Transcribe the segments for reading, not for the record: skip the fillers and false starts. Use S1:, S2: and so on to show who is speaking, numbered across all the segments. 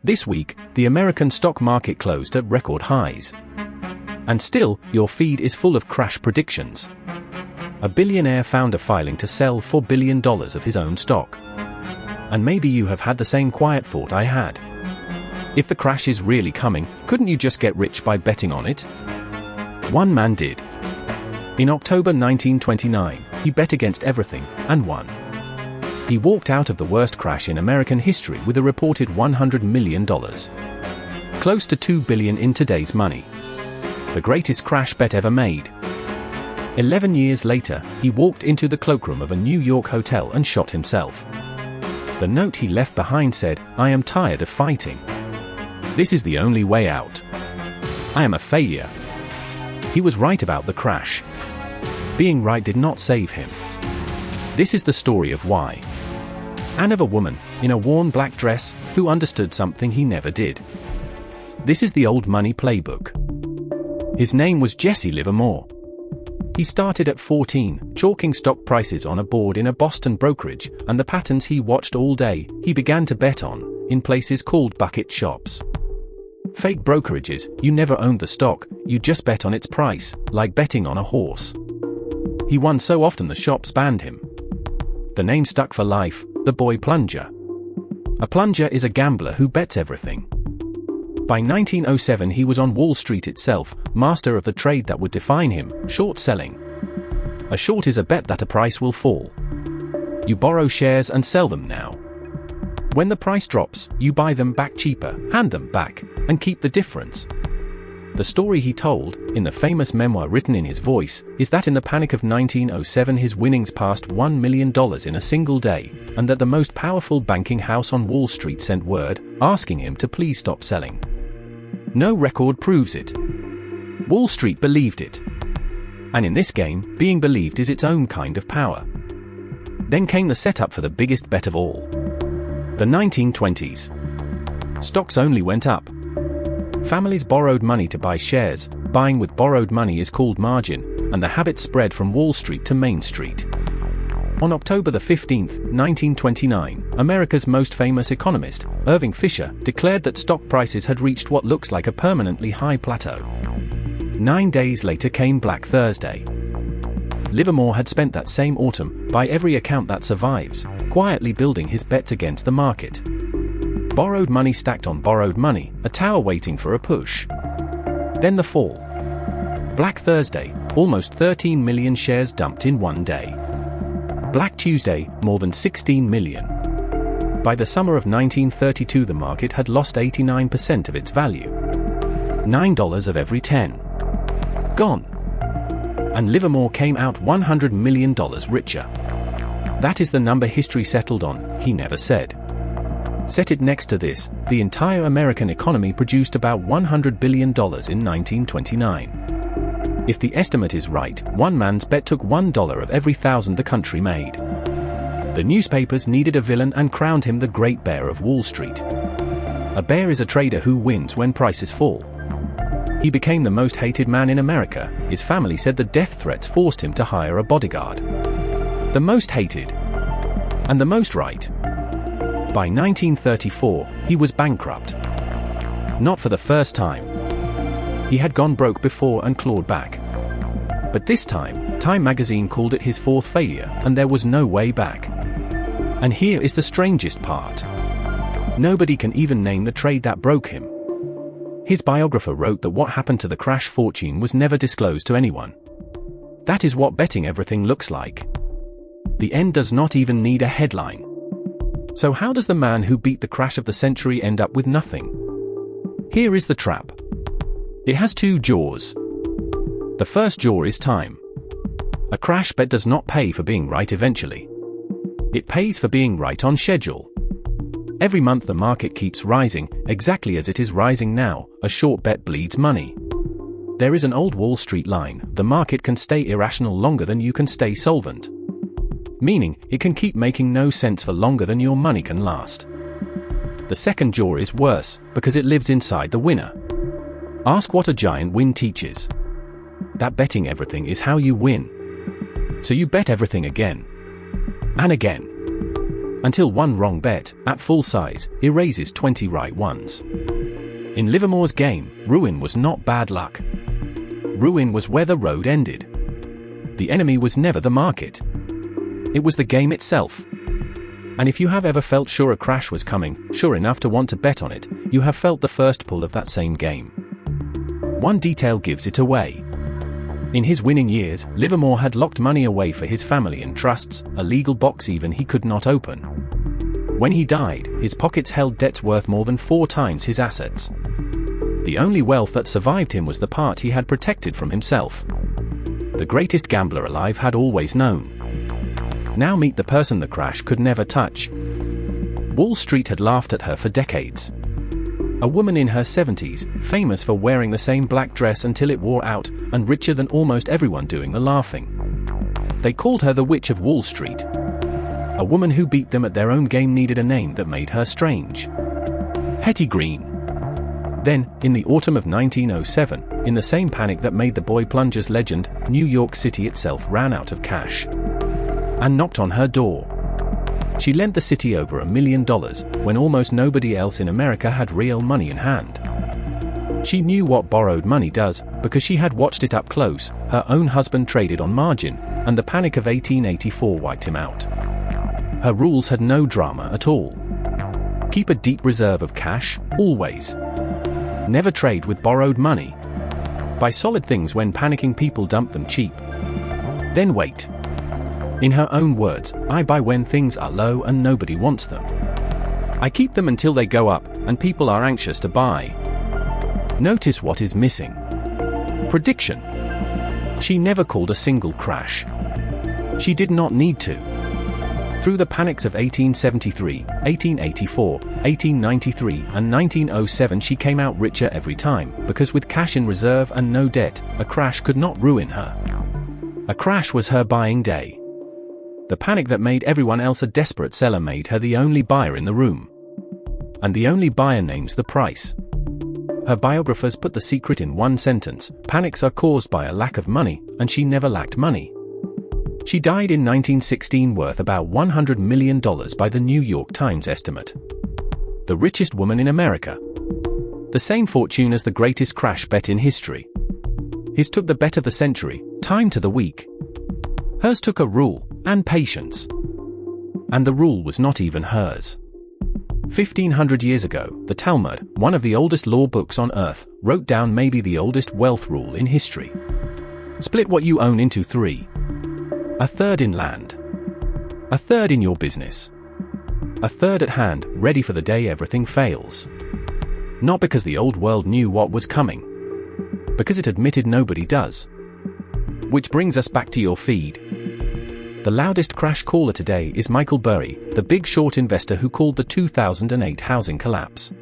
S1: This week, the American stock market closed at record highs. And still, your feed is full of crash predictions. A billionaire founder filing to sell $4 billion of his own stock. And maybe you have had the same quiet thought I had. If the crash is really coming, couldn't you just get rich by betting on it? One man did. In October 1929, he bet against everything, and won. He walked out of the worst crash in American history with a reported $100 million. Close to $2 billion in today's money. The greatest crash bet ever made. 11 years later, he walked into the cloakroom of a New York hotel and shot himself. The note he left behind said, "I am tired of fighting. This is the only way out. I am a failure." He was right about the crash. Being right did not save him. This is the story of why. And of a woman, in a worn black dress, who understood something he never did. This is the old money playbook. His name was Jesse Livermore. He started at 14, chalking stock prices on a board in a Boston brokerage, and the patterns he watched all day, he began to bet on, in places called bucket shops. Fake brokerages, you never owned the stock, you just bet on its price, like betting on a horse. He won so often the shops banned him. The name stuck for life, the Boy Plunger. A plunger is a gambler who bets everything. By 1907 he was on Wall Street itself, master of the trade that would define him, short selling. A short is a bet that a price will fall. You borrow shares and sell them now. When the price drops, you buy them back cheaper, hand them back, and keep the difference. The story he told, in the famous memoir written in his voice, is that in the panic of 1907 his winnings passed $1 million in a single day, and that the most powerful banking house on Wall Street sent word, asking him to please stop selling. No record proves it. Wall Street believed it. And in this game, being believed is its own kind of power. Then came the setup for the biggest bet of all. The 1920s. Stocks only went up. Families borrowed money to buy shares. Buying with borrowed money is called margin, and the habit spread from Wall Street to Main Street. On October 15, 1929, America's most famous economist, Irving Fisher, declared that stock prices had reached what looks like a permanently high plateau. 9 days later came Black Thursday. Livermore had spent that same autumn, by every account that survives, quietly building his bets against the market. Borrowed money stacked on borrowed money, a tower waiting for a push. Then the fall. Black Thursday, almost 13 million shares dumped in one day. Black Tuesday, more than 16 million. By the summer of 1932 the market had lost 89% of its value. $9 of every 10. Gone. And Livermore came out $100 million richer. That is the number history settled on, he never said. Set it next to this, the entire American economy produced about $100 billion in 1929. If the estimate is right, one man's bet took $1 of every 1,000 the country made. The newspapers needed a villain and crowned him the Great Bear of Wall Street. A bear is a trader who wins when prices fall. He became the most hated man in America. His family said the death threats forced him to hire a bodyguard. The most hated. And the most right. By 1934, he was bankrupt. Not for the first time. He had gone broke before and clawed back. But this time, Time magazine called it his fourth failure, and there was no way back. And here is the strangest part. Nobody can even name the trade that broke him. His biographer wrote that what happened to the crash fortune was never disclosed to anyone. That is what betting everything looks like. The end does not even need a headline. So how does the man who beat the crash of the century end up with nothing? Here is the trap. It has two jaws. The first jaw is time. A crash bet does not pay for being right eventually. It pays for being right on schedule. Every month the market keeps rising, exactly as it is rising now. A short bet bleeds money. There is an old Wall Street line: the market can stay irrational longer than you can stay solvent. Meaning, it can keep making no sense for longer than your money can last. The second jaw is worse, because it lives inside the winner. Ask what a giant win teaches. That betting everything is how you win. So you bet everything again. And again. Until one wrong bet, at full size, erases 20 right ones. In Livermore's game, ruin was not bad luck. Ruin was where the road ended. The enemy was never the market. It was the game itself. And if you have ever felt sure a crash was coming, sure enough to want to bet on it, you have felt the first pull of that same game. One detail gives it away. In his winning years, Livermore had locked money away for his family in trusts, a legal box even he could not open. When he died, his pockets held debts worth more than 4 times his assets. The only wealth that survived him was the part he had protected from himself. The greatest gambler alive had always known. Now meet the person the crash could never touch. Wall Street had laughed at her for decades. A woman in her 70s, famous for wearing the same black dress until it wore out, and richer than almost everyone doing the laughing. They called her the Witch of Wall Street. A woman who beat them at their own game needed a name that made her strange. Hetty Green. Then, in the autumn of 1907, in the same panic that made the Boy Plunger's legend, New York City itself ran out of cash and knocked on her door. She lent the city over $1 million, when almost nobody else in America had real money in hand. She knew what borrowed money does, because she had watched it up close. Her own husband traded on margin, and the panic of 1884 wiped him out. Her rules had no drama at all. Keep a deep reserve of cash, always. Never trade with borrowed money. Buy solid things when panicking people dump them cheap. Then wait. In her own words, I buy when things are low and nobody wants them. I keep them until they go up, and people are anxious to buy. Notice what is missing. Prediction. She never called a single crash. She did not need to. Through the panics of 1873, 1884, 1893, and 1907 she came out richer every time, because with cash in reserve and no debt, a crash could not ruin her. A crash was her buying day. The panic that made everyone else a desperate seller made her the only buyer in the room. And the only buyer names the price. Her biographers put the secret in one sentence: panics are caused by a lack of money, and she never lacked money. She died in 1916 worth about $100 million by the New York Times estimate. The richest woman in America. The same fortune as the greatest crash bet in history. His took the bet of the century, time to the week. Hers took a rule, and patience. And the rule was not even hers. 1500 years ago, the Talmud, one of the oldest law books on earth, wrote down maybe the oldest wealth rule in history. Split what you own into 3. A third in land. A third in your business. A third at hand, ready for the day everything fails. Not because the old world knew what was coming. Because it admitted nobody does. Which brings us back to your feed. The loudest crash caller today is Michael Burry, the big short investor who called the 2008 housing collapse.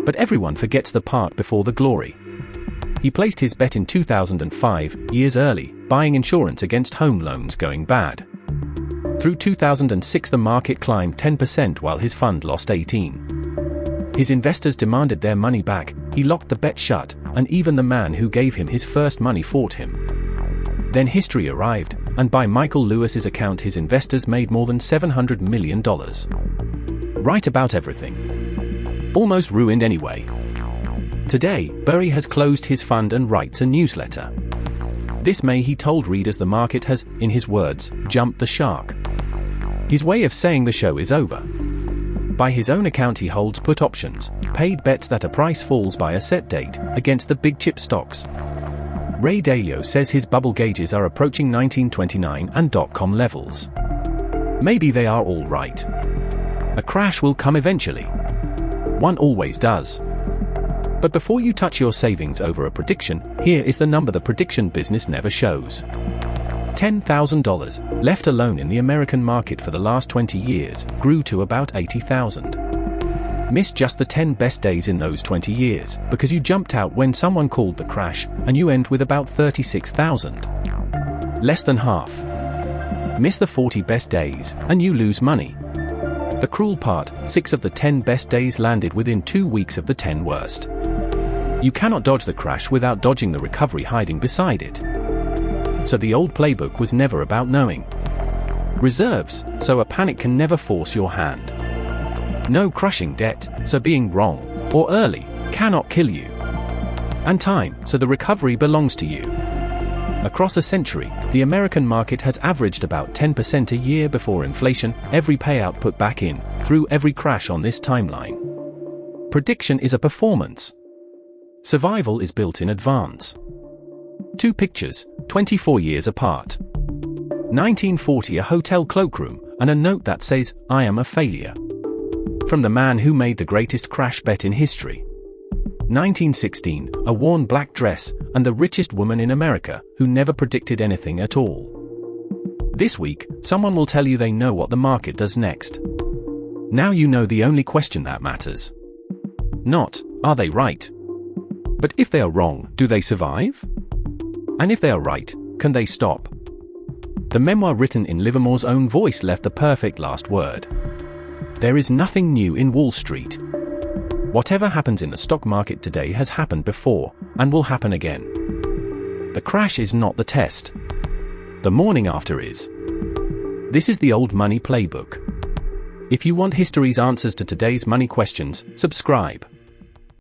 S1: But everyone forgets the part before the glory. He placed his bet in 2005, years early, buying insurance against home loans going bad. Through 2006 the market climbed 10% while his fund lost 18%. His investors demanded their money back, he locked the bet shut, and even the man who gave him his first money fought him. Then history arrived, and by Michael Lewis's account his investors made more than $700 million. Right about everything. Almost ruined anyway. Today, Burry has closed his fund and writes a newsletter. This May he told readers the market has, in his words, jumped the shark. His way of saying the show is over. By his own account he holds put options, paid bets that a price falls by a set date, against the big chip stocks. Ray Dalio says his bubble gauges are approaching 1929 and .com levels. Maybe they are all right. A crash will come eventually. One always does. But before you touch your savings over a prediction, here is the number the prediction business never shows. $10,000, left alone in the American market for the last 20 years, grew to about $80,000. Miss just the 10 best days in those 20 years, because you jumped out when someone called the crash, and you end with about $36,000. Less than half. Miss the 40 best days, and you lose money. The cruel part, 6 of the 10 best days landed within 2 weeks of the 10 worst. You cannot dodge the crash without dodging the recovery hiding beside it. So the old playbook was never about knowing. Reserves, so a panic can never force your hand. No crushing debt, so being wrong, or early, cannot kill you. And time, so the recovery belongs to you. Across a century, the American market has averaged about 10% a year before inflation, every payout put back in, through every crash on this timeline. Prediction is a performance. Survival is built in advance. Two pictures, 24 years apart. 1940, a hotel cloakroom, and a note that says, "I am a failure." From the man who made the greatest crash bet in history. 1916, a worn black dress, and the richest woman in America, who never predicted anything at all. This week, someone will tell you they know what the market does next. Now you know the only question that matters. Not, are they right? But if they are wrong, do they survive? And if they are right, can they stop? The memoir written in Livermore's own voice left the perfect last word. There is nothing new in Wall Street. Whatever happens in the stock market today has happened before, and will happen again. The crash is not the test. The morning after is. This is the Old Money Playbook. If you want history's answers to today's money questions, subscribe.